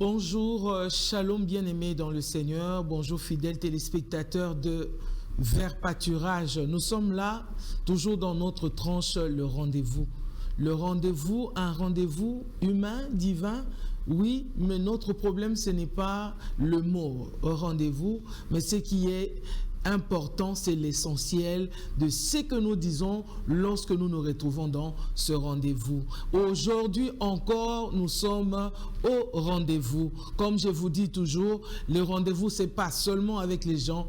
Bonjour, shalom bien-aimés dans le Seigneur, bonjour fidèles téléspectateurs de Vert Pâturage. Nous sommes là, toujours dans notre tranche, le rendez-vous. Le rendez-vous, un rendez-vous humain, divin, oui, mais notre problème, ce n'est pas le mot rendez-vous, mais ce qui est important, c'est l'essentiel de ce que nous disons lorsque nous nous retrouvons dans ce rendez-vous. Aujourd'hui encore, nous sommes au rendez-vous. Comme je vous dis toujours, le rendez-vous, c'est pas seulement avec les gens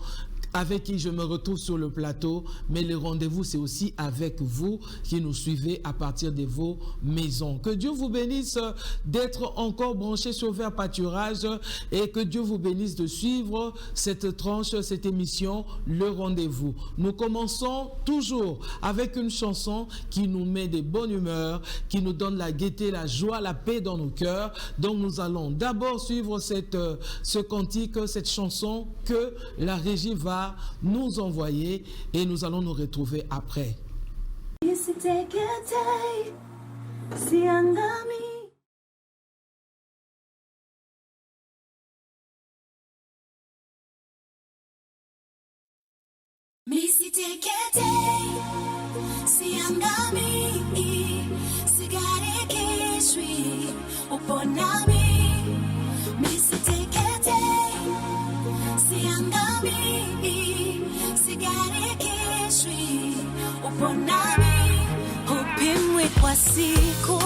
avec qui je me retrouve sur le plateau, mais le rendez-vous, c'est aussi avec vous qui nous suivez à partir de vos maisons. Que Dieu vous bénisse d'être encore branchés sur Vert Pâturage et que Dieu vous bénisse de suivre cette tranche, cette émission, le rendez-vous. Nous commençons toujours avec une chanson qui nous met de bonne humeur, qui nous donne la gaieté, la joie, la paix dans nos cœurs. Donc nous allons d'abord suivre ce cantique, cette chanson que la régie va nous envoyer et nous allons nous retrouver après. Upimwe kwa siku,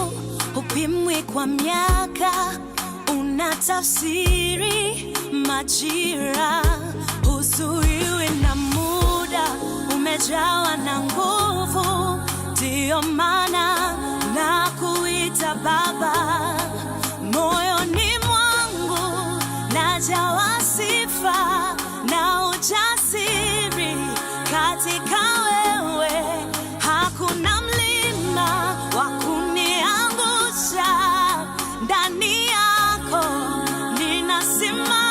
upimwe kwa miaka, unatafsiri majira, uzuiwe na muda, umejawa na nguvu, ndiyo maana na kuita Baba. Moyoni mwangu najawa sifa na ujasiri katika wewe, hakuna mlima wa kuniangusha, ndani yako ninasimama.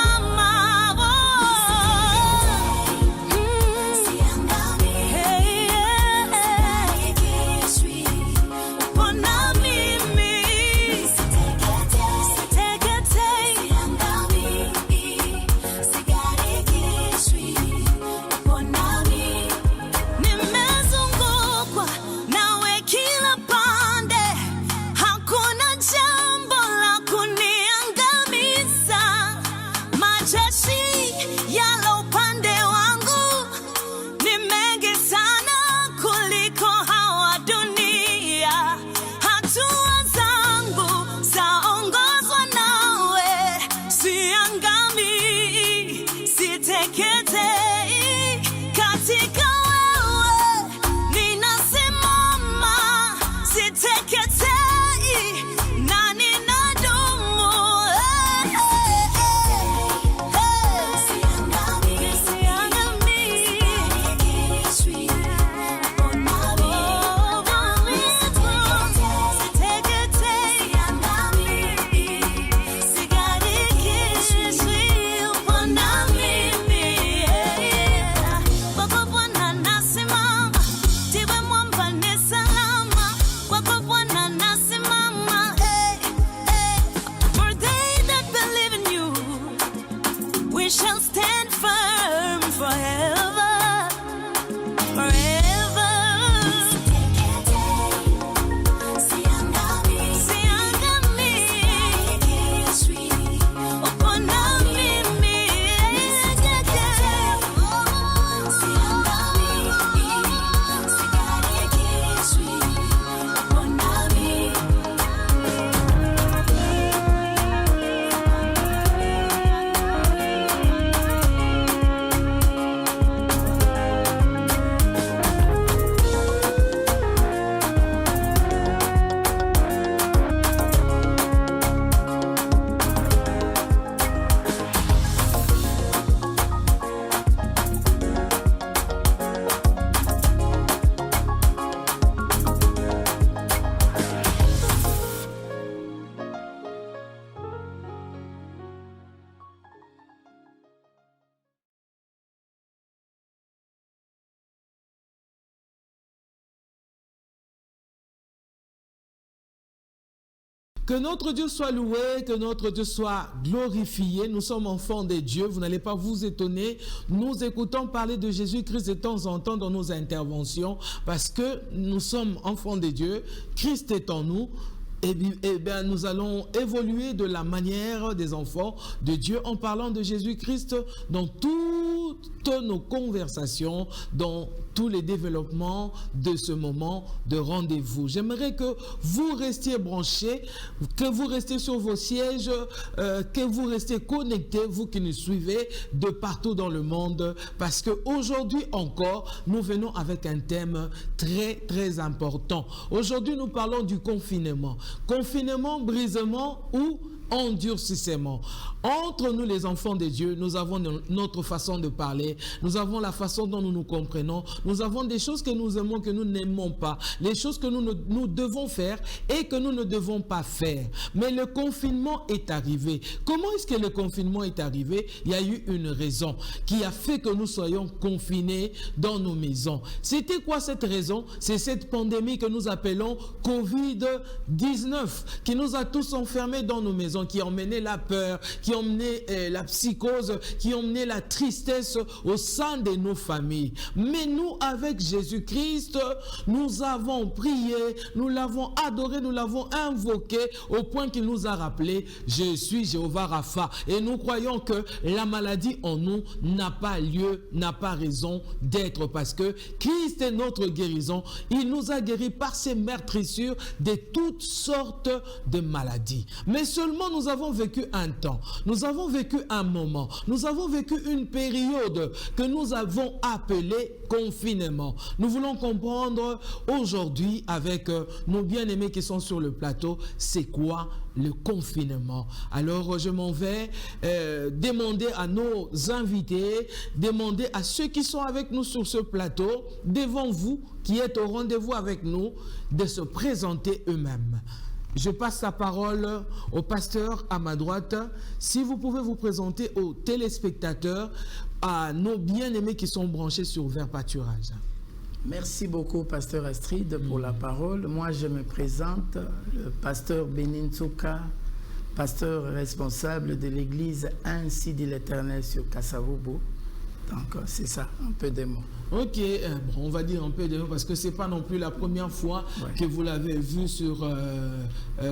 Que notre Dieu soit loué, que notre Dieu soit glorifié. Nous sommes enfants de Dieu, vous n'allez pas vous étonner. Nous écoutons parler de Jésus-Christ de temps en temps dans nos interventions parce que nous sommes enfants de Dieu, Christ est en nous. Eh bien, nous allons évoluer de la manière des enfants de Dieu en parlant de Jésus-Christ dans toutes nos conversations, dans tous les développements de ce moment de rendez-vous. J'aimerais que vous restiez branchés, que vous restiez sur vos sièges, que vous restiez connectés, vous qui nous suivez de partout dans le monde, parce qu'aujourd'hui encore, nous venons avec un thème très, très important. Aujourd'hui, nous parlons du confinement. Confinement, brisement ou endurcissement. Entre nous les enfants de Dieu, nous avons notre façon de parler, nous avons la façon dont nous nous comprenons, nous avons des choses que nous aimons, que nous n'aimons pas, les choses que nous devons faire et que nous ne devons pas faire. Mais le confinement est arrivé. Comment est-ce que le confinement est arrivé? Il y a eu une raison qui a fait que nous soyons confinés dans nos maisons. C'était quoi cette raison? C'est cette pandémie que nous appelons Covid-19 qui nous a tous enfermés dans nos maisons, qui a emmené la peur, qui a emmené la psychose, qui a emmené la tristesse au sein de nos familles. Mais nous, avec Jésus-Christ, nous avons prié, nous l'avons adoré, nous l'avons invoqué au point qu'il nous a rappelé « Je suis Jéhovah Rapha ». Et nous croyons que la maladie en nous n'a pas lieu, n'a pas raison d'être parce que Christ est notre guérison. Il nous a guéris par ses meurtrissures de toutes sortes de maladies. Mais seulement nous avons vécu un temps, nous avons vécu un moment, nous avons vécu une période que nous avons appelée confinement. Nous voulons comprendre aujourd'hui avec nos bien-aimés qui sont sur le plateau, c'est quoi le confinement. Alors je m'en vais demander à nos invités, demander à ceux qui sont avec nous sur ce plateau, devant vous, qui êtes au rendez-vous avec nous, de se présenter eux-mêmes. Je passe la parole au pasteur à ma droite. Si vous pouvez vous présenter aux téléspectateurs, à nos bien-aimés qui sont branchés sur Vert Pâturage. Merci beaucoup, pasteur Astrid, pour la parole. Moi, je me présente, le pasteur Benin Souka, pasteur responsable de l'église Ainsi dit l'Éternel sur Kasavubu. Donc, c'est ça, un peu de mots. Ok, bon, on va dire un peu de mots parce que ce n'est pas non plus la première fois que vous l'avez vu sur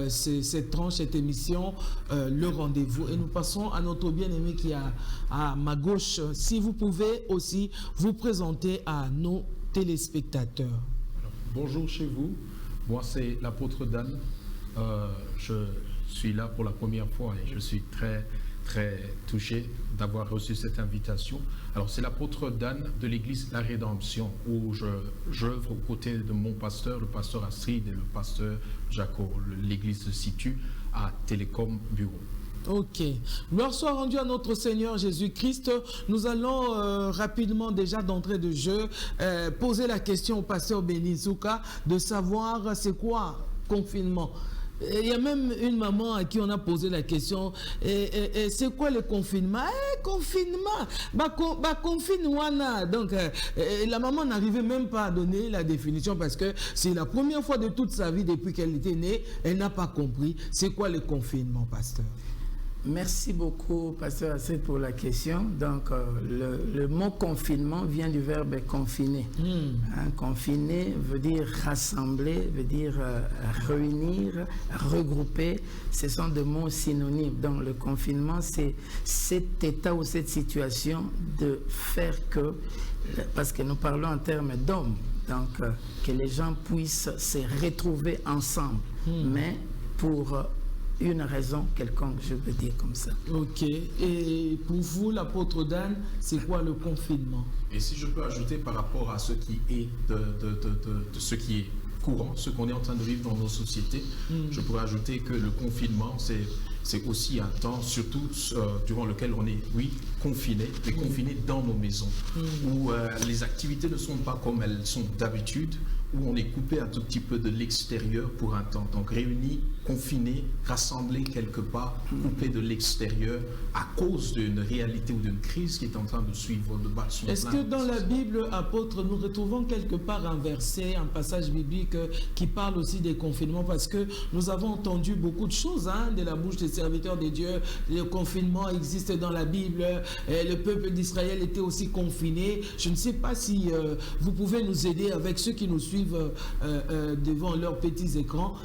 cette tranche, cette émission, le rendez-vous. Et nous passons à notre bien-aimé qui est à ma gauche. Si vous pouvez aussi vous présenter à nos téléspectateurs. Alors, bonjour chez vous, moi c'est l'apôtre Dan. Je suis là pour la première fois et je suis très touché d'avoir reçu cette invitation. Alors c'est l'apôtre Dan de l'église La Rédemption où j'œuvre aux côtés de mon pasteur, le pasteur Astrid et le pasteur Jaco. L'église se situe à Télécom Bureau. Ok. Gloire soit rendue à notre Seigneur Jésus-Christ. Nous allons rapidement déjà d'entrée de jeu poser la question au pasteur Benin Souka de savoir c'est quoi confinement. Il y a même une maman à qui on a posé la question, c'est quoi le confinement? Confinement, confinement. Donc, la maman n'arrivait même pas à donner la définition parce que c'est la première fois de toute sa vie depuis qu'elle était née, elle n'a pas compris c'est quoi le confinement, pasteur. Merci beaucoup, pasteur Assed, pour la question. Donc, le mot confinement vient du verbe confiner. Confiner veut dire rassembler, veut dire réunir, regrouper. Ce sont des mots synonymes. Donc, le confinement, c'est cet état ou cette situation de faire que, parce que nous parlons en termes d'hommes, donc que les gens puissent se retrouver ensemble, mais pour une raison quelconque, je veux dire comme ça. Ok. Et pour vous, l'apôtre Dan, c'est quoi le confinement? Et si je peux ajouter par rapport à ce qui est de ce qui est courant, ce qu'on est en train de vivre dans nos sociétés, je pourrais ajouter que le confinement, c'est c'est aussi un temps, surtout durant lequel on est, oui, confiné, mais confiné dans nos maisons, où les activités ne sont pas comme elles sont d'habitude, où on est coupé un tout petit peu de l'extérieur pour un temps. Donc réunis, confinés, rassemblés quelque part, coupés de l'extérieur à cause d'une réalité ou d'une crise qui est en train de suivre de bas son plein. Est-ce que dans la Bible, apôtre, nous retrouvons quelque part un verset, un passage biblique qui parle aussi des confinements? Parce que nous avons entendu beaucoup de choses de la bouche des serviteurs de Dieu. Le confinement existe dans la Bible. Le peuple d'Israël était aussi confiné. Je ne sais pas si vous pouvez nous aider avec ceux qui nous suivent devant leurs petits écrans.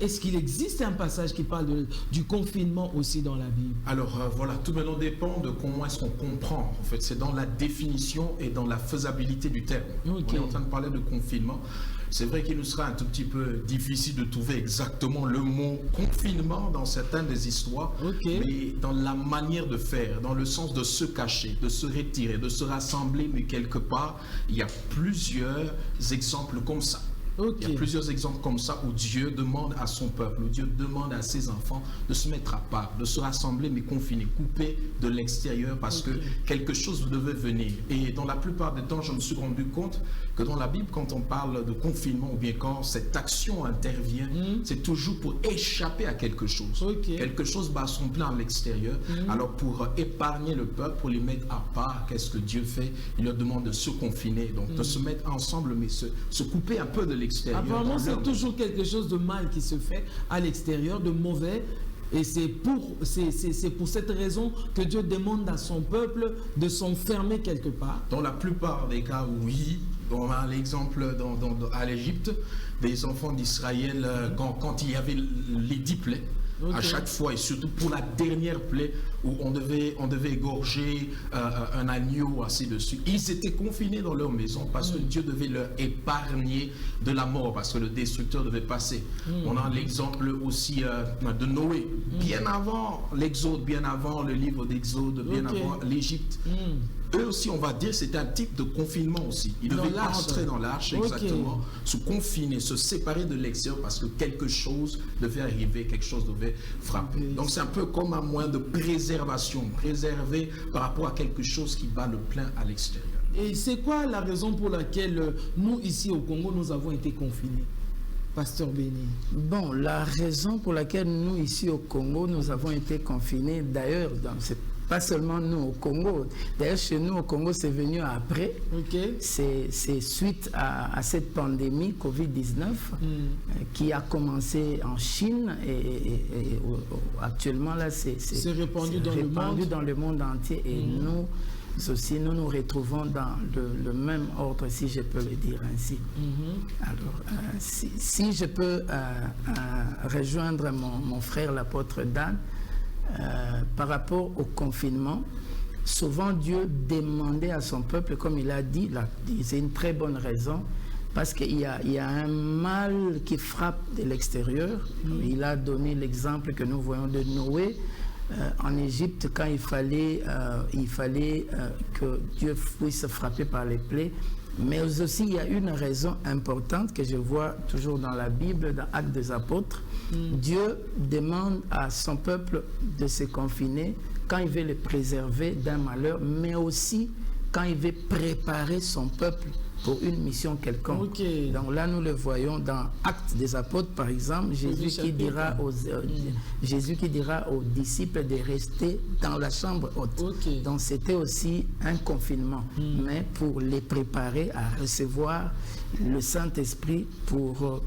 Est-ce qu'il existe un passage qui parle du confinement aussi dans la Bible? Alors voilà, tout maintenant dépend de comment est-ce qu'on comprend. En fait, c'est dans la définition et dans la faisabilité du terme. Okay. On est en train de parler de confinement. C'est vrai qu'il nous sera un tout petit peu difficile de trouver exactement le mot confinement dans certaines des histoires, mais dans la manière de faire, dans le sens de se cacher, de se retirer, de se rassembler, mais quelque part, il y a plusieurs exemples comme ça. Il y a plusieurs exemples comme ça où Dieu demande à son peuple, où Dieu demande à ses enfants de se mettre à part, de se rassembler mais confinés, coupés de l'extérieur parce que quelque chose devait venir. Et dans la plupart des temps, je me suis rendu compte que dans la Bible, quand on parle de confinement ou bien quand cette action intervient, c'est toujours pour échapper à quelque chose. Quelque chose bat son plein à l'extérieur. Alors pour épargner le peuple, pour les mettre à part, qu'est-ce que Dieu fait? Il leur demande de se confiner, donc de se mettre ensemble mais se couper un peu de l'extérieur. Apparemment, c'est toujours quelque chose de mal qui se fait à l'extérieur, de mauvais. Et c'est pour cette raison que Dieu demande à son peuple de s'enfermer quelque part. Dans la plupart des cas, oui. On a l'exemple à l'Égypte des enfants d'Israël quand il y avait les 10 plaies. À chaque fois, et surtout pour la dernière plaie où on devait égorger un agneau ainsi de suite. Ils étaient confinés dans leur maison parce que Dieu devait leur épargner de la mort, parce que le destructeur devait passer. On a l'exemple aussi de Noé, bien avant l'Exode, bien avant le livre d'Exode, bien avant l'Égypte. Eux aussi, on va dire, c'était un type de confinement aussi. Ils devaient entrer dans l'arche, exactement, se confiner, se séparer de l'extérieur parce que quelque chose devait arriver, quelque chose devait frapper. Donc c'est un peu comme un moyen de préservation, préserver par rapport à quelque chose qui bat le plein à l'extérieur. Et c'est quoi la raison pour laquelle nous, ici au Congo, nous avons été confinés? Pasteur Béni. Bon, la raison pour laquelle nous, ici au Congo, nous avons été confinés, d'ailleurs, pas seulement nous au Congo, d'ailleurs chez nous au Congo, c'est venu après. C'est suite à cette pandémie Covid-19 qui a commencé en Chine et actuellement là, c'est répandu dans le monde entier et nous aussi, nous nous retrouvons dans le même ordre, si je peux le dire ainsi. Alors, si je peux rejoindre mon frère l'apôtre Dan, par rapport au confinement, souvent Dieu demandait à son peuple, comme il a dit, c'est une très bonne raison, parce qu'il y a un mal qui frappe de l'extérieur. Il a donné l'exemple que nous voyons de Noé en Égypte, quand il fallait que Dieu puisse frapper par les plaies. Mais aussi, il y a une raison importante que je vois toujours dans la Bible, dans Actes des Apôtres. Dieu demande à son peuple de se confiner quand il veut le préserver d'un malheur, mais aussi quand il veut préparer son peuple pour une mission quelconque. Donc là, nous le voyons dans Actes des Apôtres, par exemple, Jésus qui dira aux disciples de rester dans la chambre haute. Donc c'était aussi un confinement, mais pour les préparer à recevoir le Saint-Esprit pour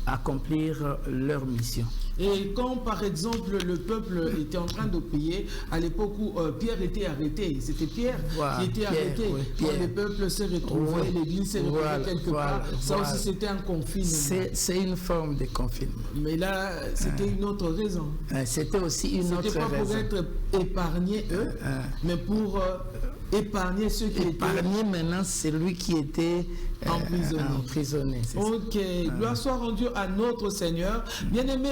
accomplir leur mission. Et quand, par exemple, le peuple était en train de prier, à l'époque où Pierre était arrêté, c'était Pierre qui était arrêté. Quand le peuple s'est retrouvé, l'Église s'est retrouvée quelque part, ça aussi c'était un confinement. C'est une forme de confinement. Mais là, c'était une autre raison. C'était aussi une autre raison. C'était pas pour être épargnés eux, mais pour épargner ceux qui étaient... Épargner maintenant celui qui était emprisonné. Ok, gloire soit rendue à notre Seigneur. Bien-aimés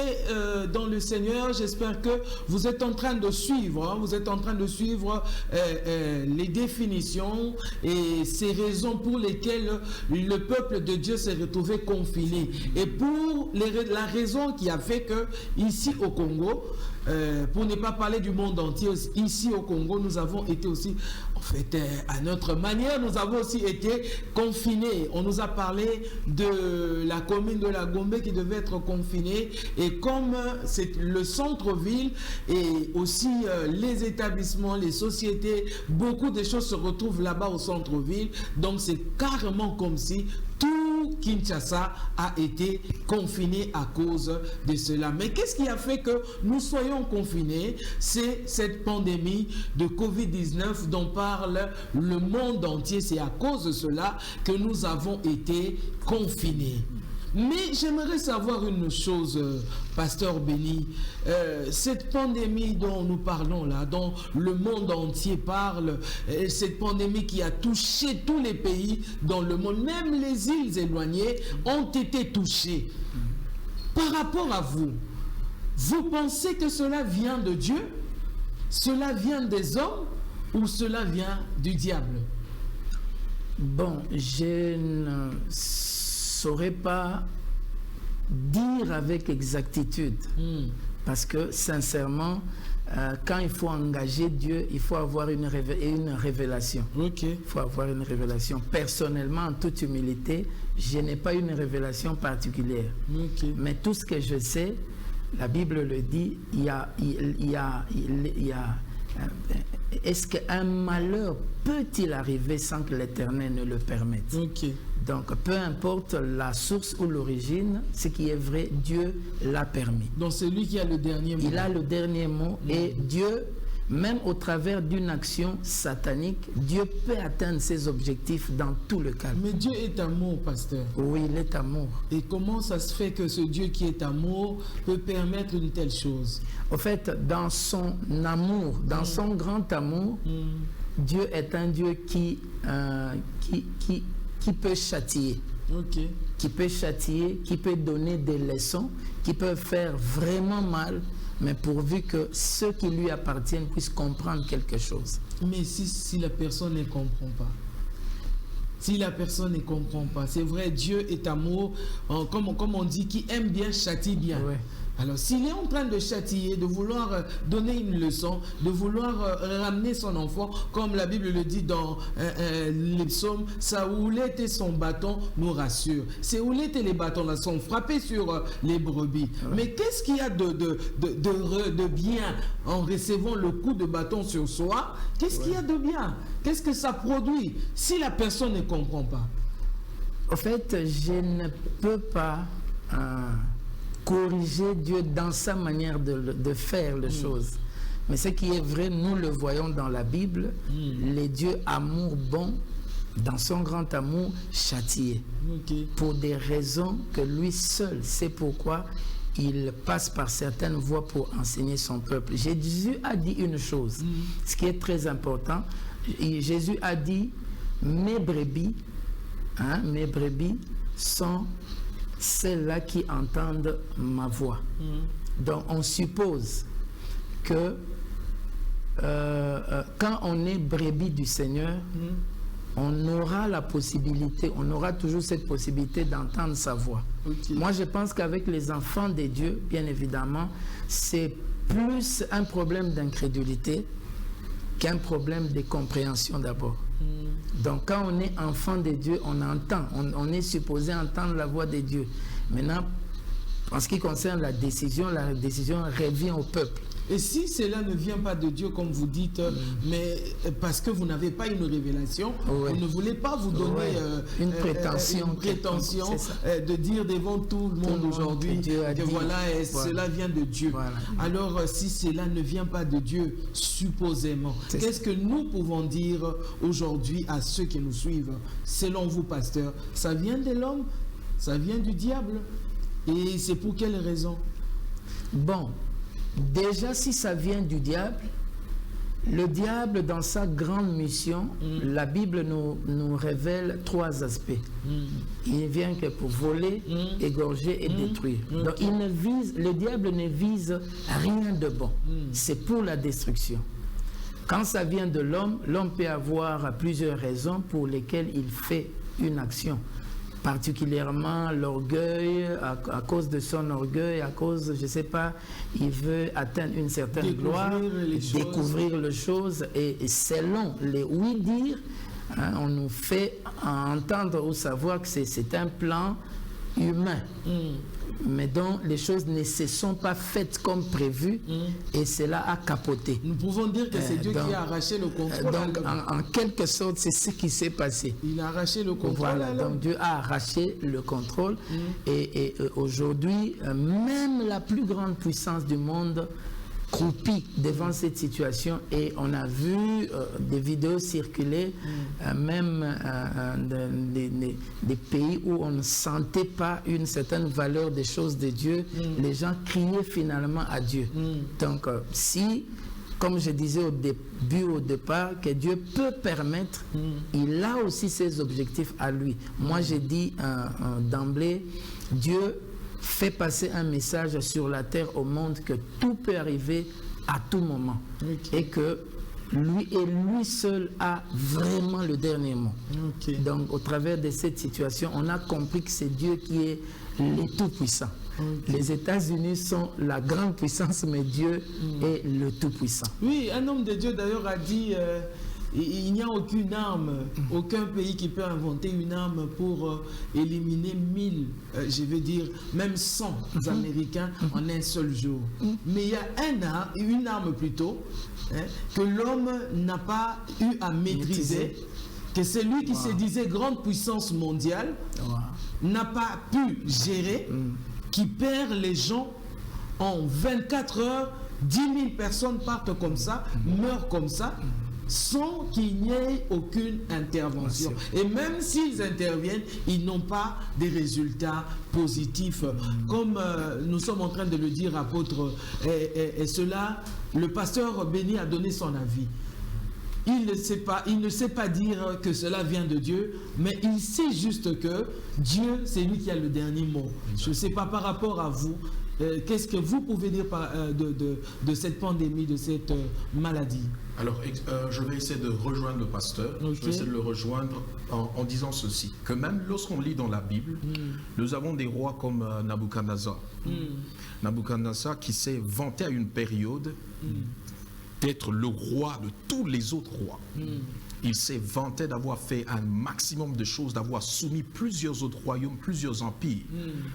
dans le Seigneur, j'espère que vous êtes en train de suivre, vous êtes en train de suivre les définitions et ces raisons pour lesquelles le peuple de Dieu s'est retrouvé confiné. Et pour la raison qui a fait que ici au Congo, pour ne pas parler du monde entier, ici au Congo, nous avons été aussi, en fait, à notre manière, nous avons aussi été confinés. On nous a parlé de la commune de la Gombe qui devait être confinée, et comme c'est le centre-ville et aussi les établissements, les sociétés, beaucoup de choses se retrouvent là-bas au centre-ville, donc c'est carrément comme si tout Kinshasa a été confiné à cause de cela. Mais qu'est-ce qui a fait que nous soyons confinés? C'est cette pandémie de Covid-19 dont parle le monde entier. C'est à cause de cela que nous avons été confinés. Mais j'aimerais savoir une chose, Pasteur Béni. Cette pandémie dont nous parlons là, dont le monde entier parle, cette pandémie qui a touché tous les pays dans le monde, même les îles éloignées ont été touchées. Par rapport à vous, vous pensez que cela vient de Dieu? Cela vient des hommes ou cela vient du diable? Bon, je ne saurais pas dire avec exactitude, parce que sincèrement, quand il faut engager Dieu, il faut avoir une révélation. Okay. Il faut avoir une révélation. Personnellement, en toute humilité, je n'ai pas une révélation particulière. Okay. Mais tout ce que je sais, la Bible le dit, est-ce qu'un malheur peut-il arriver sans que l'Éternel ne le permette? Okay. Donc, peu importe la source ou l'origine, ce qui est vrai, Dieu l'a permis. Donc, c'est lui qui a le dernier mot. Il a le dernier mot, et Dieu, même au travers d'une action satanique, Dieu peut atteindre ses objectifs dans tout le calme. Mais Dieu est amour, pasteur. Oui, il est amour. Et comment ça se fait que ce Dieu qui est amour peut permettre une telle chose? Au fait, dans son amour, dans son grand amour, Dieu est un Dieu qui peut châtier. Okay. Qui peut châtier, qui peut donner des leçons, qui peut faire vraiment mal, mais pourvu que ceux qui lui appartiennent puissent comprendre quelque chose. Mais si la personne ne comprend pas, si la personne ne comprend pas, c'est vrai, Dieu est amour, comme on dit, qui aime bien, châtie bien. Ouais. Alors, s'il est en train de châtier, de vouloir donner une leçon, de vouloir ramener son enfant, comme la Bible le dit dans les psaumes, sa houlette et son bâton nous rassurent. Ces houlettes et les bâtons là sont frappés sur les brebis. Ouais. Mais qu'est-ce qu'il y a de bien en recevant le coup de bâton sur soi? Qu'est-ce qu'il y a de bien? Qu'est-ce que ça produit si la personne ne comprend pas? En fait, je ne peux pas corriger Dieu dans sa manière de faire les choses. Mais ce qui est vrai, nous le voyons dans la Bible, les dieux amour bon, dans son grand amour, châtié. Okay. Pour des raisons que lui seul sait pourquoi il passe par certaines voies pour enseigner son peuple. Jésus a dit une chose, ce qui est très important. Jésus a dit, mes brebis sont celles-là qui entendent ma voix. Donc on suppose que quand on est brebis du Seigneur, on aura la possibilité, on aura toujours cette possibilité d'entendre sa voix. Okay. Moi je pense qu'avec les enfants de Dieu, bien évidemment, c'est plus un problème d'incrédulité qu'un problème de compréhension d'abord. Donc quand on est enfant de Dieu, on entend, on est supposé entendre la voix de Dieu. Maintenant, en ce qui concerne la décision revient au peuple. Et si cela ne vient pas de Dieu, comme vous dites, mais parce que vous n'avez pas une révélation, vous ne voulez pas vous donner une prétention de dire devant tout le monde aujourd'hui que voilà, cela vient de Dieu. Voilà. Alors, si cela ne vient pas de Dieu, supposément, qu'est-ce que nous pouvons dire aujourd'hui à ceux qui nous suivent? Selon vous, pasteur, ça vient de l'homme? Ça vient du diable? Et c'est pour quelle raison? Bon. Déjà, si ça vient du diable, le diable, dans sa grande mission, la Bible nous révèle 3 aspects. Il vient que pour voler, égorger et détruire. Donc, le diable ne vise rien de bon. C'est pour la destruction. Quand ça vient de l'homme, l'homme peut avoir plusieurs raisons pour lesquelles il fait une action. particulièrement l'orgueil, à cause de son orgueil, à cause, je ne sais pas, il veut atteindre une certaine gloire, découvrir les choses, et selon les oui-dire, hein, on nous fait entendre ou savoir que c'est un plan humain. Mais dont les choses ne se sont pas faites comme prévu, et cela a capoté. Nous pouvons dire que c'est Dieu qui a arraché le contrôle. Donc, en quelque sorte, c'est ce qui s'est passé. Il a arraché le contrôle. Voilà, donc Dieu a arraché le contrôle. Et aujourd'hui, même la plus grande puissance du monde croupit devant cette situation, et on a vu des vidéos circuler, même des pays où on ne sentait pas une certaine valeur des choses de Dieu, les gens criaient finalement à Dieu. Donc si, comme je disais au départ, que Dieu peut permettre, il a aussi ses objectifs à lui. Moi j'ai dit d'emblée, Dieu fait passer un message sur la terre au monde que tout peut arriver à tout moment, et que lui seul a vraiment le dernier mot. Donc au travers de cette situation, on a compris que c'est Dieu qui est le tout-puissant. Les États-Unis sont la grande puissance, mais Dieu est le tout-puissant. Oui, un homme de Dieu d'ailleurs a dit il n'y a aucune arme, aucun pays qui peut inventer une arme pour éliminer 1000, je veux dire, même 100 Américains en un seul jour. Mais il y a une arme plutôt, hein, que l'homme n'a pas eu à maîtriser, que celui qui se disait grande puissance mondiale n'a pas pu gérer, qui perd les gens en 24 heures, 10 000 personnes partent comme ça, meurent comme ça, sans qu'il n'y ait aucune intervention. Et même s'ils interviennent, ils n'ont pas des résultats positifs. Comme nous sommes en train de le dire, apôtre, et cela, le pasteur Béni a donné son avis. Il ne sait pas dire que cela vient de Dieu, mais il sait juste que Dieu, c'est lui qui a le dernier mot. Je ne sais pas par rapport à vous, qu'est-ce que vous pouvez dire de cette pandémie, de cette maladie? Alors, je vais essayer de rejoindre le pasteur. Je vais essayer de le rejoindre en disant ceci, que même lorsqu'on lit dans la Bible, nous avons des rois comme Nabuchodonosor. Nabuchodonosor qui s'est vanté à une période d'être le roi de tous les autres rois. Il s'est vanté d'avoir fait un maximum de choses, d'avoir soumis plusieurs autres royaumes, plusieurs empires.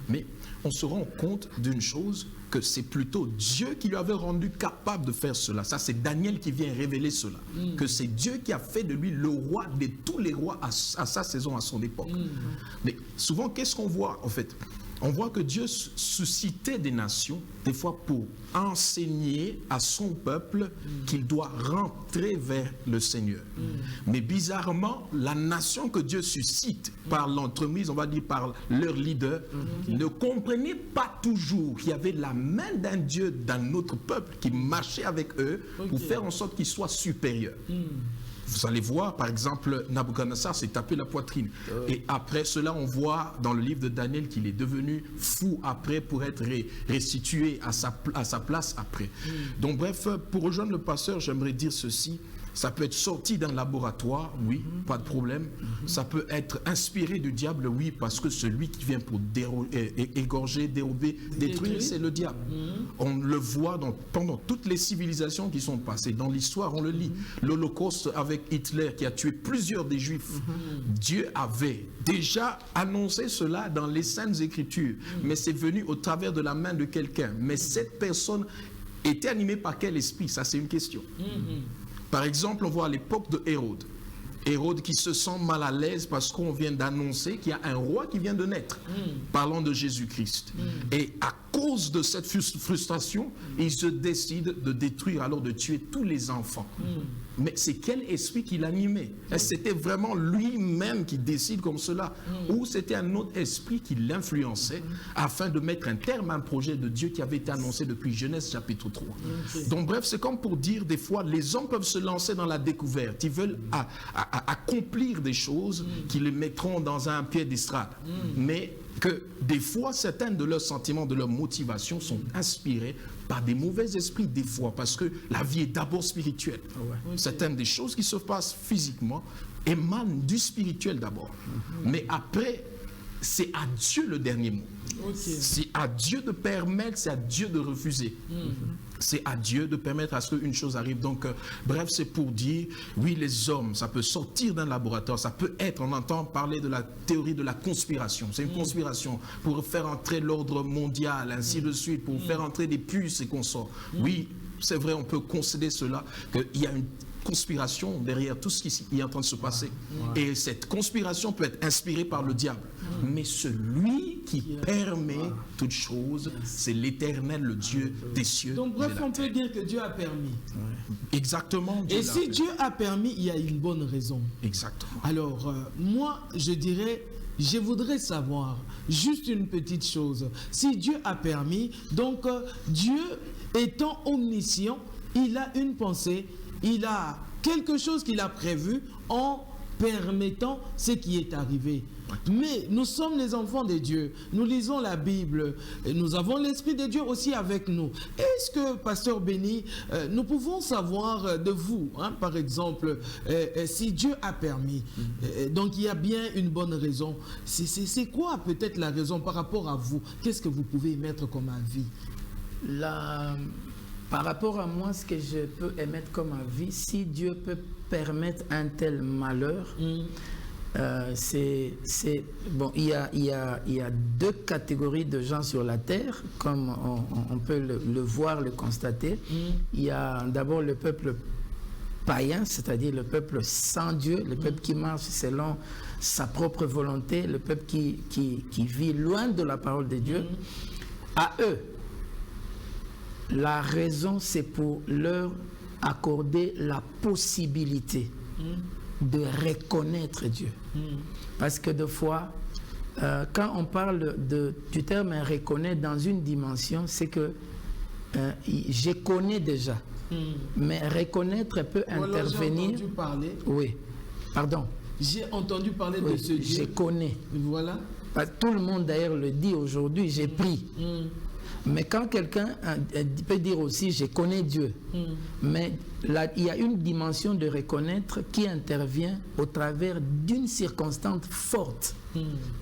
Mais on se rend compte d'une chose, que c'est plutôt Dieu qui lui avait rendu capable de faire cela. Ça, c'est Daniel qui vient révéler cela. Que c'est Dieu qui a fait de lui le roi de tous les rois à sa saison, à son époque. Mais souvent, qu'est-ce qu'on voit en fait? On voit que Dieu suscitait des nations, des fois pour enseigner à son peuple qu'il doit rentrer vers le Seigneur. Mais bizarrement, la nation que Dieu suscite par l'entremise, on va dire par leur leader, ne comprenait pas toujours qu'il y avait la main d'un Dieu, d'un autre peuple qui marchait avec eux pour faire en sorte qu'ils soient supérieurs. Vous allez voir, par exemple, Nabuchodonosor s'est tapé la poitrine. Et après cela, on voit dans le livre de Daniel qu'il est devenu fou après pour être restitué à sa place après. Donc bref, pour rejoindre le pasteur, j'aimerais dire ceci. Ça peut être sorti d'un laboratoire, oui, pas de problème. Ça peut être inspiré du diable, oui, parce que celui qui vient pour égorger, dérober, détruire, c'est le diable. On le voit pendant toutes les civilisations qui sont passées. Dans l'histoire, on le lit. L'Holocauste avec Hitler qui a tué plusieurs des Juifs. Dieu avait déjà annoncé cela dans les Saintes Écritures, mais c'est venu au travers de la main de quelqu'un. Mais cette personne était animée par quel esprit? Ça, c'est une question. Par exemple, on voit à l'époque de Hérode. Hérode qui se sent mal à l'aise parce qu'on vient d'annoncer qu'il y a un roi qui vient de naître, parlant de Jésus-Christ. Et à cause de cette frustration, il se décide de détruire, alors de tuer tous les enfants. Mais c'est quel esprit qui l'animait? Est-ce que c'était vraiment lui-même qui décide comme cela? Ou c'était un autre esprit qui l'influençait afin de mettre un terme à un projet de Dieu qui avait été annoncé depuis Genèse chapitre 3. Donc bref, c'est comme pour dire des fois, les hommes peuvent se lancer dans la découverte. Ils veulent accomplir des choses qui les mettront dans un piédestal. Mais que des fois, certains de leurs sentiments, de leurs motivations sont inspirés par des mauvais esprits, des fois, parce que la vie est d'abord spirituelle. Certaines des choses qui se passent physiquement émanent du spirituel d'abord. Mais après, c'est à Dieu le dernier mot. Okay. C'est à Dieu de permettre, c'est à Dieu de refuser. C'est à Dieu de permettre à ce qu'une chose arrive. Donc, bref, c'est pour dire, oui, les hommes, ça peut sortir d'un laboratoire, ça peut être, on entend parler de la théorie de la conspiration. C'est une conspiration pour faire entrer l'ordre mondial, ainsi de suite, pour faire entrer des puces et consorts. Oui, c'est vrai, on peut concéder cela, qu'il y a une conspiration derrière tout ce qui est en train de se passer. Et cette conspiration peut être inspirée par le diable. Mais celui qui permet toutes choses, c'est l'Éternel, le Dieu des cieux. Donc bref, on peut dire que Dieu a permis. Exactement. Et si Dieu a permis, il y a une bonne raison. Exactement. Alors, moi, je dirais, je voudrais savoir juste une petite chose. Si Dieu a permis, donc Dieu étant omniscient, il a une pensée, il a quelque chose qu'il a prévu en permettant ce qui est arrivé. Mais nous sommes les enfants de Dieu, nous lisons la Bible, et nous avons l'Esprit de Dieu aussi avec nous. Est-ce que, Pasteur Béni, nous pouvons savoir de vous, hein, par exemple, si Dieu a permis, donc il y a bien une bonne raison. C'est quoi peut-être la raison par rapport à vous? Qu'est-ce que vous pouvez émettre comme avis? Par rapport à moi, ce que je peux émettre comme avis, si Dieu peut permettre un tel malheur, bon, il y a deux catégories de gens sur la terre, comme on peut le voir, le constater. Il y a d'abord le peuple païen, c'est-à-dire le peuple sans Dieu, le peuple qui marche selon sa propre volonté, le peuple qui vit loin de la parole de Dieu. À eux, la raison, c'est pour leur accorder la possibilité de reconnaître Dieu. Parce que des fois, quand on parle du terme reconnaître dans une dimension, c'est que je connais déjà. Mais reconnaître peut intervenir. J'ai entendu parler. Oui, pardon. J'ai entendu parler de ce Dieu. Je connais. Voilà. Tout le monde d'ailleurs le dit aujourd'hui, j'ai pris. Mais quand quelqu'un peut dire aussi, je connais Dieu, mais là, il y a une dimension de reconnaître qui intervient au travers d'une circonstance forte.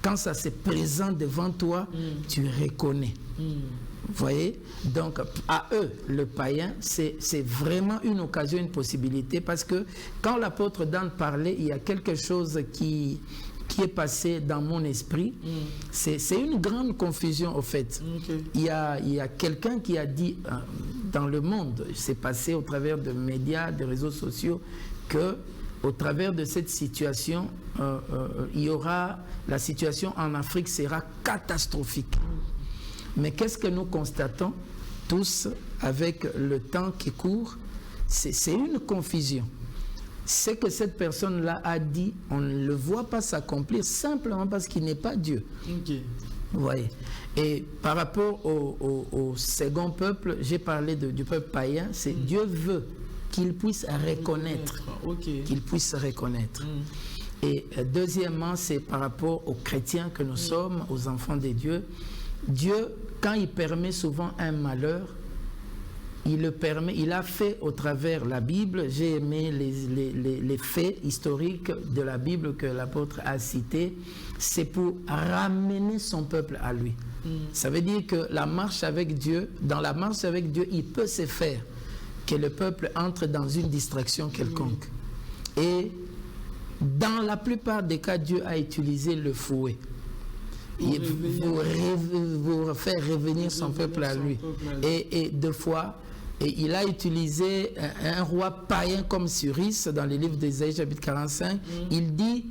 Quand ça se présente devant toi, tu reconnais. Vous voyez? Donc, à eux, le païen, c'est vraiment une occasion, une possibilité, parce que quand l'apôtre Dan parlait, il y a quelque chose qui est passé dans mon esprit. C'est une grande confusion, au fait. Il y a quelqu'un qui a dit dans le monde, c'est passé au travers de médias, des réseaux sociaux, que au travers de cette situation, la situation en Afrique sera catastrophique. Mais qu'est-ce que nous constatons tous avec le temps qui court? C'est une confusion. Ce que cette personne-là a dit, on ne le voit pas s'accomplir simplement parce qu'il n'est pas Dieu. Vous voyez. Et par rapport au second peuple, j'ai parlé du peuple païen, c'est Dieu veut qu'il puisse reconnaître. Qu'il puisse reconnaître. Et deuxièmement, c'est par rapport aux chrétiens que nous sommes, aux enfants de Dieu. Dieu, quand il permet souvent un malheur, il le permet, il a fait au travers la Bible. J'ai aimé les faits historiques de la Bible que l'apôtre a cités. C'est pour ramener son peuple à lui. Ça veut dire que la marche avec Dieu, dans la marche avec Dieu, il peut se faire que le peuple entre dans une distraction quelconque. Et dans la plupart des cas, Dieu a utilisé le fouet. Pour faire revenir son peuple à lui. Et deux fois, et il a utilisé un roi païen comme Cyrus dans le livre d'Ésaïe chapitre 45. Il dit,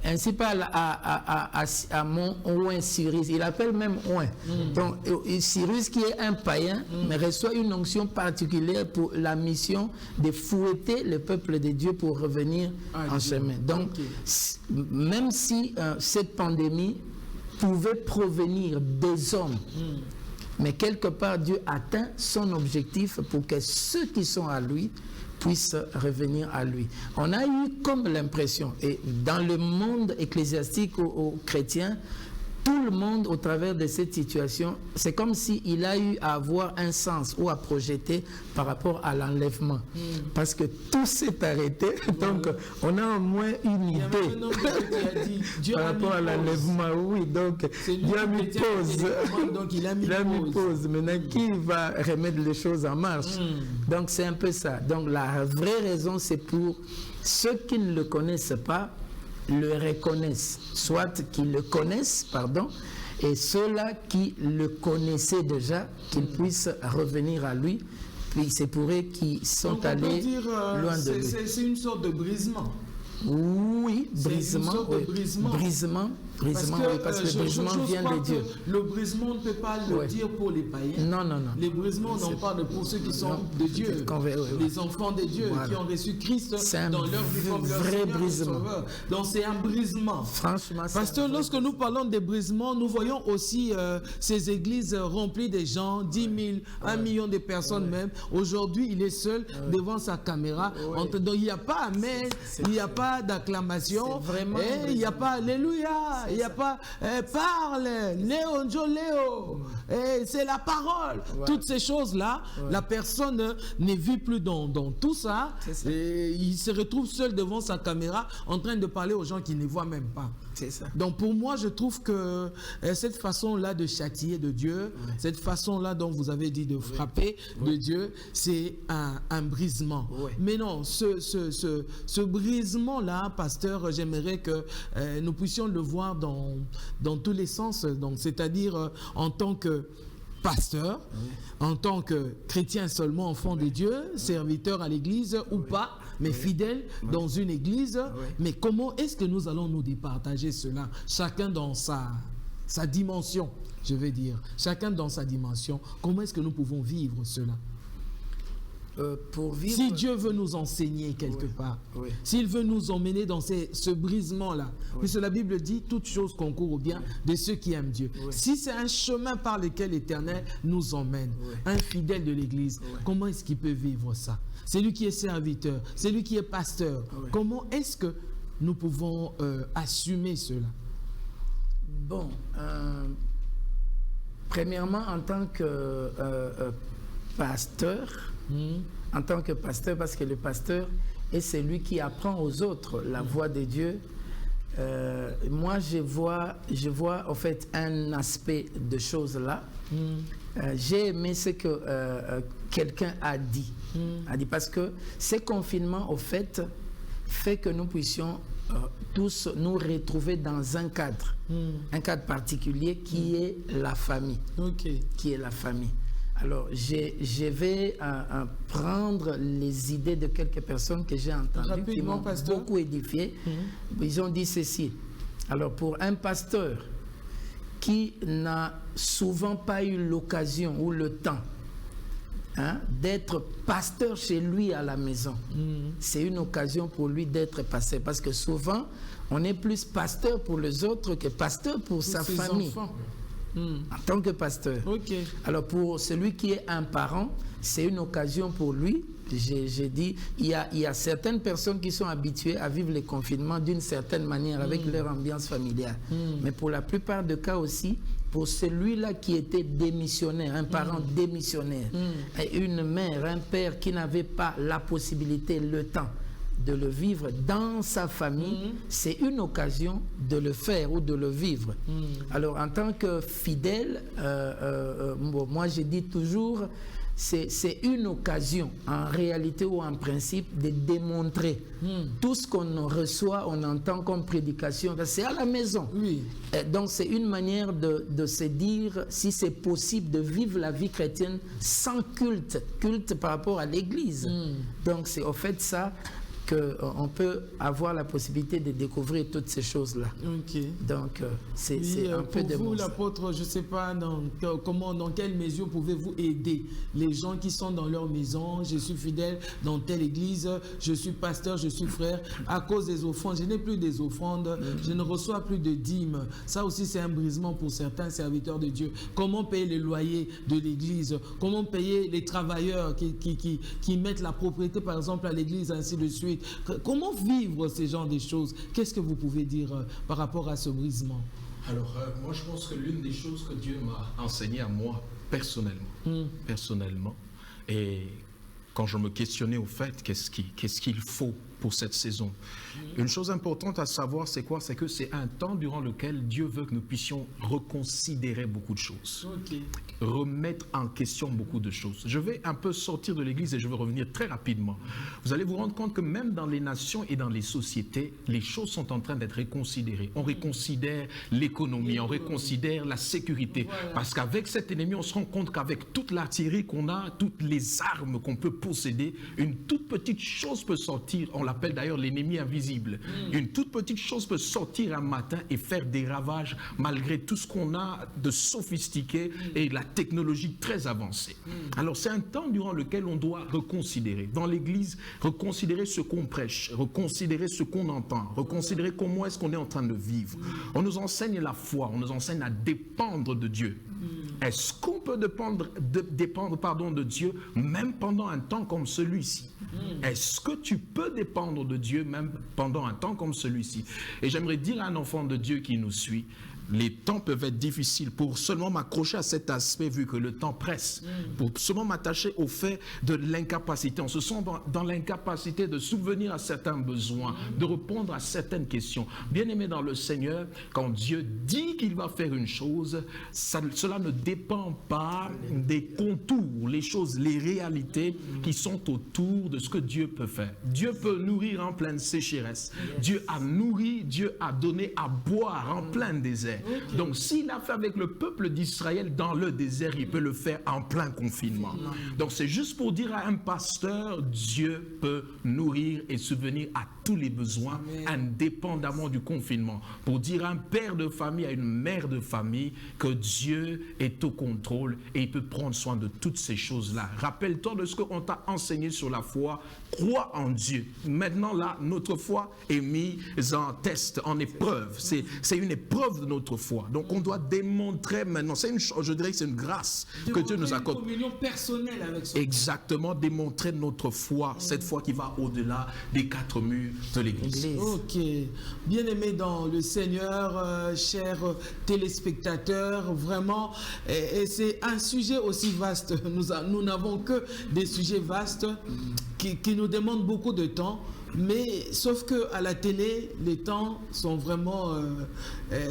ainsi parle à mon oint Cyrus. Il appelle même oint. Donc Cyrus qui est un païen, mais reçoit une onction particulière pour la mission de fouetter le peuple de Dieu pour revenir en chemin. Donc même si cette pandémie pouvait provenir des hommes, mais quelque part Dieu atteint son objectif pour que ceux qui sont à lui puissent revenir à lui. On a eu comme l'impression, et dans le monde ecclésiastique aux chrétiens, tout le monde, au travers de cette situation, c'est comme s'il a eu à avoir un sens ou à projeter par rapport à l'enlèvement. Parce que tout s'est arrêté, donc on a au moins une idée par rapport à l'enlèvement. Oui, donc Dieu a mis pause. Donc il a mis pause. Maintenant, qui va remettre les choses en marche? Donc c'est un peu ça. Donc la vraie raison, c'est pour ceux qui ne le connaissent pas, le reconnaissent, soit qu'ils le connaissent, pardon, et ceux-là qui le connaissaient déjà, qu'ils puissent revenir à lui, puis c'est pour eux qui sont allés loin de lui. C'est une sorte de brisement. Oui, brisement, parce que le brisement vient de Dieu. Le brisement, on ne peut pas le dire pour les païens. Non. Les brisements, on en parle pour ceux qui sont de Dieu, les enfants de Dieu, qui ont reçu Christ dans leur vie comme leur vrai Seigneur brisement. et Sauveur. Donc c'est un brisement. Franchement, Pasteur, lorsque nous parlons des brisements, nous voyons aussi ces églises remplies de gens, 10 000, 1 million de personnes même. Aujourd'hui, il est seul devant sa caméra. Donc il n'y a pas amen, il n'y a pas d'acclamation, il n'y a pas alléluia, il n'y a pas parle, Léo, Léo, c'est la parole. Toutes ces choses-là, la personne ne vit plus dans tout ça. Et il se retrouve seul devant sa caméra en train de parler aux gens qui ne voient même pas. C'est ça. Donc pour moi, je trouve que cette façon-là de châtier de Dieu, cette façon-là dont vous avez dit de frapper de Dieu, c'est un brisement. Mais non, ce brisement-là, pasteur, j'aimerais que nous puissions le voir dans tous les sens. Donc, c'est-à-dire en tant que pasteur, en tant que chrétien seulement, enfant de Dieu, serviteur à l'église ou pas, mais fidèle dans une église. Mais comment est-ce que nous allons nous départager cela? Chacun dans sa dimension, je veux dire. Chacun dans sa dimension. Comment est-ce que nous pouvons vivre cela? Pour vivre... Si Dieu veut nous enseigner quelque part, s'il veut nous emmener dans ce brisement-là, puisque la Bible dit toute chose concourt au bien de ceux qui aiment Dieu. Si c'est un chemin par lequel l'Éternel nous emmène, un fidèle de l'Église, comment est-ce qu'il peut vivre ça? C'est lui qui est serviteur, c'est lui qui est pasteur. Comment est-ce que nous pouvons assumer cela? Bon, premièrement, en tant que pasteur, parce que le pasteur est celui qui apprend aux autres la voix de Dieu. Moi, je vois en fait un aspect de choses là. J'ai aimé ce que quelqu'un a dit. Parce que ces confinements, au fait que nous puissions tous nous retrouver dans un cadre particulier qui est la famille. Qui est la famille. Alors, je vais prendre les idées de quelques personnes que j'ai entendues qui m'ont beaucoup édifié. Ils ont dit ceci. Alors, pour un pasteur qui n'a souvent pas eu l'occasion ou le temps d'être pasteur chez lui à la maison, c'est une occasion pour lui d'être pasteur. Parce que souvent, on est plus pasteur pour les autres que pasteur pour sa famille. Enfants. En tant que pasteur. Alors pour celui qui est un parent, c'est une occasion pour lui. J'ai dit, il y a certaines personnes qui sont habituées à vivre les confinements d'une certaine manière avec leur ambiance familiale. Mais pour la plupart des cas aussi, pour celui-là qui était démissionnaire, un parent démissionnaire, et une mère, un père qui n'avait pas la possibilité, le temps de le vivre dans sa famille, c'est une occasion de le faire ou de le vivre. Alors en tant que fidèle, moi je dis toujours, c'est une occasion en réalité ou en principe de démontrer tout ce qu'on reçoit, on entend comme prédication, c'est à la maison. Donc c'est une manière de se dire si c'est possible de vivre la vie chrétienne sans culte par rapport à l'église. Donc c'est au fait ça qu'on peut avoir la possibilité de découvrir toutes ces choses-là. Donc, c'est un peu de vous, l'apôtre, je ne sais pas dans quelle mesure pouvez-vous aider les gens qui sont dans leur maison. Je suis fidèle dans telle église, je suis pasteur, je suis frère. À cause des offrandes, je n'ai plus des offrandes, je ne reçois plus de dîmes. Ça aussi, c'est un brisement pour certains serviteurs de Dieu. Comment payer les loyers de l'église? Comment payer les travailleurs qui mettent la propriété, par exemple, à l'église, ainsi de suite? Comment vivre ces genres de choses? Qu'est-ce que vous pouvez dire par rapport à ce brisement? Alors, moi, je pense que l'une des choses que Dieu m'a enseigné à moi, personnellement, et quand je me questionnais au fait, qu'est-ce qu'il faut pour cette saison. Une chose importante à savoir, c'est quoi? C'est que c'est un temps durant lequel Dieu veut que nous puissions reconsidérer beaucoup de choses. Remettre en question beaucoup de choses. Je vais un peu sortir de l'église et je vais revenir très rapidement. Vous allez vous rendre compte que même dans les nations et dans les sociétés, les choses sont en train d'être reconsidérées. On reconsidère l'économie, on reconsidère la sécurité. Parce qu'avec cet ennemi, on se rend compte qu'avec toute l'artillerie qu'on a, toutes les armes qu'on peut posséder, une toute petite chose peut sortir. On l'appelle d'ailleurs l'ennemi invisible. Une toute petite chose peut sortir un matin et faire des ravages malgré tout ce qu'on a de sophistiqué et la technologie très avancée. Alors c'est un temps durant lequel on doit reconsidérer. Dans l'église, reconsidérer ce qu'on prêche, reconsidérer ce qu'on entend, reconsidérer comment est-ce qu'on est en train de vivre. On nous enseigne la foi, on nous enseigne à dépendre de Dieu. Est-ce qu'on peut dépendre de Dieu même pendant un temps comme celui-ci? Est-ce que tu peux dépendre de Dieu même pendant un temps comme celui-ci? Et j'aimerais dire à un enfant de Dieu qui nous suit, les temps peuvent être difficiles. Pour seulement m'accrocher à cet aspect, vu que le temps presse, pour seulement m'attacher au fait de l'incapacité. On se sent dans l'incapacité de subvenir à certains besoins, de répondre à certaines questions. Bien-aimé dans le Seigneur, quand Dieu dit qu'il va faire une chose, cela ne dépend pas des contours, les choses, les réalités qui sont autour de ce que Dieu peut faire. Dieu peut nourrir en pleine sécheresse. Dieu a nourri, Dieu a donné à boire en plein désert. Donc s'il a fait avec le peuple d'Israël dans le désert, il peut le faire en plein confinement. Donc c'est juste pour dire à un pasteur, Dieu peut nourrir et subvenir à tous les besoins indépendamment du confinement. Pour dire à un père de famille, à une mère de famille, que Dieu est au contrôle et il peut prendre soin de toutes ces choses-là. Rappelle-toi de ce qu'on t'a enseigné sur la foi. Crois en Dieu. Maintenant là, notre foi est mise en test, en épreuve. C'est une épreuve de notre foi. Donc on doit démontrer maintenant, je dirais que c'est une grâce que Dieu nous accorde. Une communion personnelle avec son Exactement, démontrer notre foi, cette foi qui va au-delà des quatre murs de l'église. Ok, bien-aimés dans le Seigneur, chers téléspectateurs, vraiment, et c'est un sujet aussi vaste. Nous n'avons que des sujets vastes qui nous demandent beaucoup de temps. Mais sauf que à la télé, les temps sont vraiment,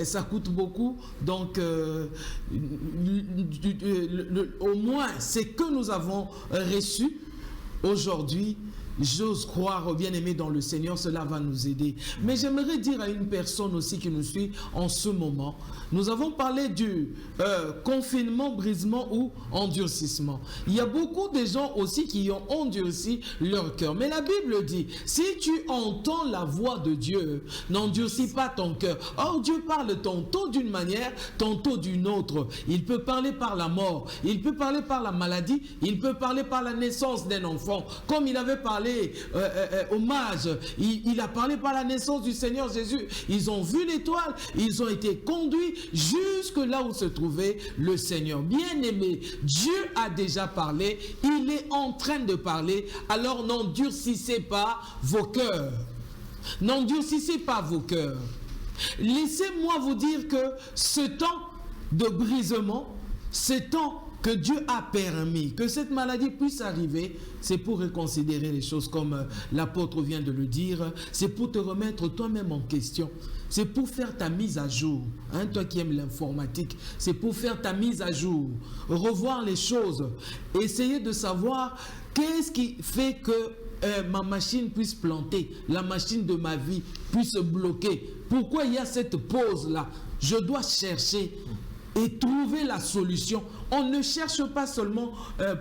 ça coûte beaucoup. Donc, au moins, c'est que nous avons reçu aujourd'hui. J'ose croire, bien-aimé dans le Seigneur, cela va nous aider. Mais j'aimerais dire à une personne aussi qui nous suit en ce moment, nous avons parlé du confinement, brisement ou endurcissement. Il y a beaucoup de gens aussi qui ont endurci leur cœur. Mais la Bible dit, si tu entends la voix de Dieu, n'endurcis pas ton cœur. Or, Dieu parle tantôt d'une manière, tantôt d'une autre. Il peut parler par la mort, il peut parler par la maladie, il peut parler par la naissance d'un enfant. Comme il avait parlé au mage, il a parlé par la naissance du Seigneur Jésus. Ils ont vu l'étoile, ils ont été conduits jusque là où se trouvait le Seigneur. Bien-aimé, Dieu a déjà parlé, il est en train de parler, alors n'endurcissez pas vos cœurs. N'endurcissez pas vos cœurs. Laissez-moi vous dire que ce temps de brisement, ce temps que Dieu a permis que cette maladie puisse arriver, c'est pour reconsidérer les choses comme l'apôtre vient de le dire, c'est pour te remettre toi-même en question, c'est pour faire ta mise à jour, hein, toi qui aimes l'informatique, c'est pour faire ta mise à jour, revoir les choses, essayer de savoir qu'est-ce qui fait que ma machine puisse planter, la machine de ma vie puisse bloquer. Pourquoi il y a cette pause-là? Je dois chercher et trouver la solution. On ne cherche pas seulement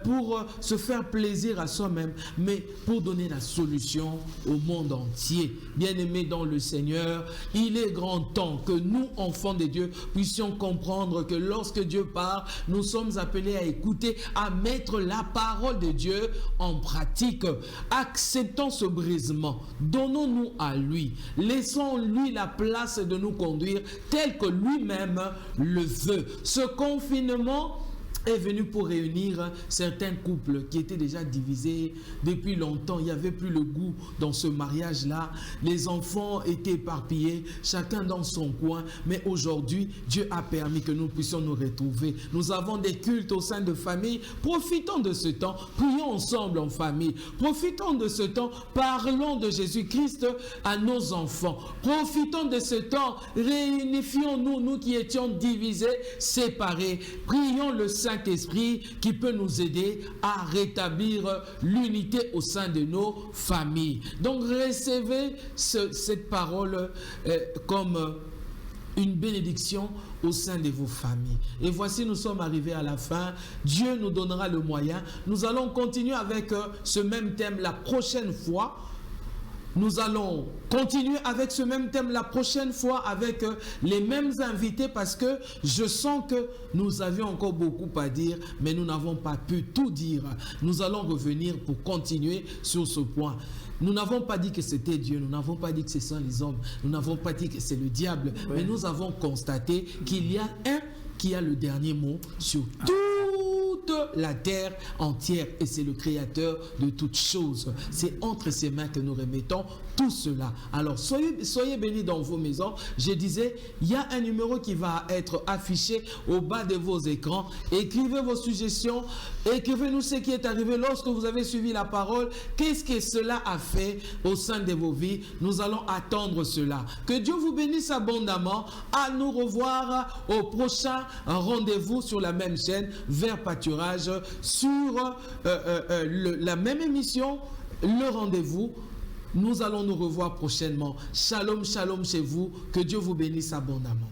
pour se faire plaisir à soi-même, mais pour donner la solution au monde entier. Bien-aimés dans le Seigneur, il est grand temps que nous, enfants de Dieu, puissions comprendre que lorsque Dieu parle, nous sommes appelés à écouter, à mettre la parole de Dieu en pratique. Acceptons ce brisement, donnons-nous à lui, laissons-lui la place de nous conduire tel que lui-même le veut. Ce confinement est venu pour réunir certains couples qui étaient déjà divisés depuis longtemps. Il n'y avait plus le goût dans ce mariage-là. Les enfants étaient éparpillés, chacun dans son coin. Mais aujourd'hui, Dieu a permis que nous puissions nous retrouver. Nous avons des cultes au sein de famille. Profitons de ce temps. Prions ensemble en famille. Profitons de ce temps. Parlons de Jésus-Christ à nos enfants. Profitons de ce temps. Réunifions-nous, nous qui étions divisés, séparés. Prions le Saint-Esprit qui peut nous aider à rétablir l'unité au sein de nos familles. Donc recevez cette parole comme une bénédiction au sein de vos familles. Et voici, nous sommes arrivés à la fin. Dieu nous donnera le moyen. Nous allons continuer avec ce même thème la prochaine fois. Nous allons continuer avec ce même thème la prochaine fois avec les mêmes invités parce que je sens que nous avions encore beaucoup à dire, mais nous n'avons pas pu tout dire. Nous allons revenir pour continuer sur ce point. Nous n'avons pas dit que c'était Dieu, nous n'avons pas dit que ce sont les hommes, nous n'avons pas dit que c'est le diable, mais nous avons constaté qu'il y a un qui a le dernier mot sur toute la terre entière et c'est le créateur de toutes choses. C'est entre ses mains que nous remettons tout cela. Alors soyez bénis dans vos maisons. Je disais, il y a un numéro qui va être affiché au bas de vos écrans. Écrivez vos suggestions, écrivez-nous ce qui est arrivé lorsque vous avez suivi la parole. Qu'est-ce que cela a fait au sein de vos vies? Nous allons attendre cela. Que Dieu vous bénisse abondamment. À nous revoir au prochain rendez-vous sur la même chaîne, Vers Pâturage, sur la même émission, le rendez-vous. Nous allons nous revoir prochainement. Shalom, shalom chez vous. Que Dieu vous bénisse abondamment.